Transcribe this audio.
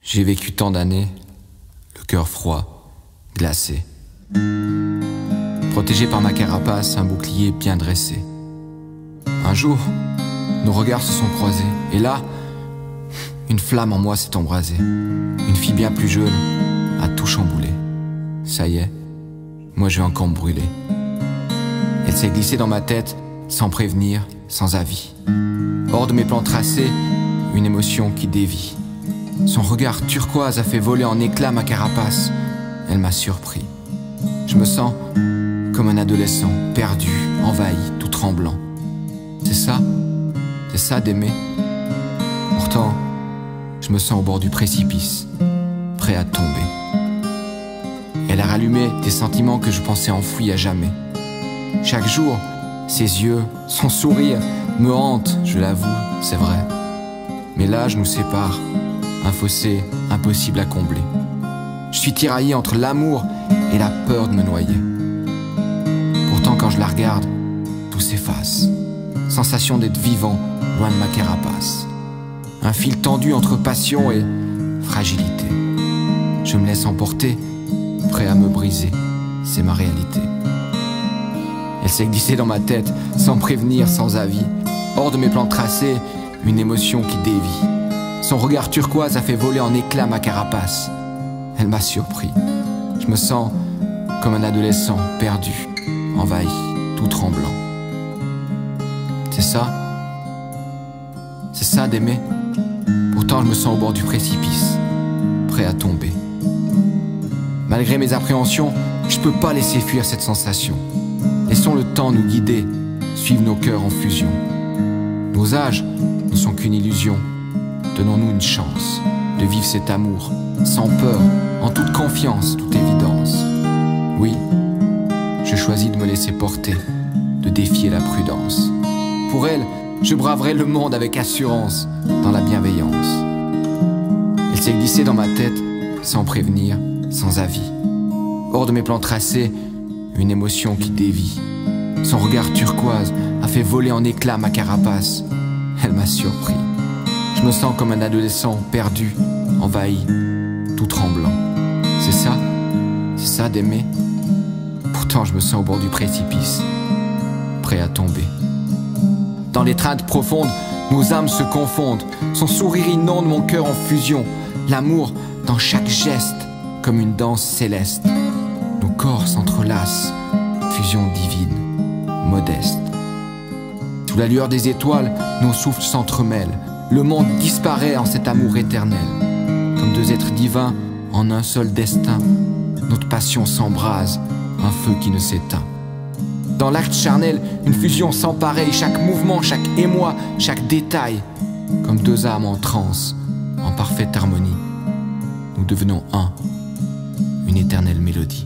J'ai vécu tant d'années, le cœur froid, glacé. Protégé par ma carapace, un bouclier bien dressé. Un jour, nos regards se sont croisés, et là, une flamme en moi s'est embrasée. Une fille bien plus jeune a tout chamboulé. Ça y est, moi je vais encore me brûler. Elle s'est glissée dans ma tête, sans prévenir, sans avis. Hors de mes plans tracés, une émotion qui dévie. Son regard turquoise a fait voler en éclats ma carapace. Elle m'a surpris. Je me sens comme un adolescent, perdu, envahi, tout tremblant. C'est ça d'aimer. Pourtant, je me sens au bord du précipice, prêt à tomber. Elle a rallumé des sentiments que je pensais enfouis à jamais. Chaque jour, ses yeux, son sourire me hantent, je l'avoue, c'est vrai. Mais l'âge nous sépare, un fossé impossible à combler. Je suis tiraillé entre l'amour et la peur de me noyer. Pourtant quand je la regarde, tout s'efface. Sensation d'être vivant, loin de ma carapace. Un fil tendu entre passion et fragilité. Je me laisse emporter, prêt à me briser, c'est ma réalité. Elle s'est glissée dans ma tête, sans prévenir, sans avis. Hors de mes plans tracés, une émotion qui dévie. Son regard turquoise a fait voler en éclats ma carapace. Elle m'a surpris. Je me sens comme un adolescent perdu, envahi, tout tremblant. C'est ça d'aimer. Pourtant je me sens au bord du précipice, prêt à tomber. Malgré mes appréhensions, je peux pas laisser fuir cette sensation. Laissons le temps nous guider, suivre nos cœurs en fusion. Nos âges ne sont qu'une illusion. Donnons-nous une chance de vivre cet amour, sans peur, en toute confiance, toute évidence. Oui, je choisis de me laisser porter, de défier la prudence. Pour elle, je braverai le monde avec assurance, dans la bienveillance. Elle s'est glissée dans ma tête, sans prévenir, sans avis. Hors de mes plans tracés, une émotion qui dévie. Son regard turquoise a fait voler en éclats ma carapace. Elle m'a surpris. Je me sens comme un adolescent perdu, envahi, tout tremblant. C'est ça d'aimer. Pourtant je me sens au bord du précipice, prêt à tomber. Dans l'étreinte profonde, nos âmes se confondent. Son sourire inonde mon cœur en fusion. L'amour dans chaque geste, comme une danse céleste. Nos corps s'entrelacent, fusion divine, modeste. Sous la lueur des étoiles, nos souffles s'entremêlent. Le monde disparaît en cet amour éternel. Comme deux êtres divins, en un seul destin, notre passion s'embrase, un feu qui ne s'éteint. Dans l'acte charnel, une fusion sans pareil, chaque mouvement, chaque émoi, chaque détail, comme deux âmes en transe, en parfaite harmonie. Nous devenons un, une éternelle mélodie.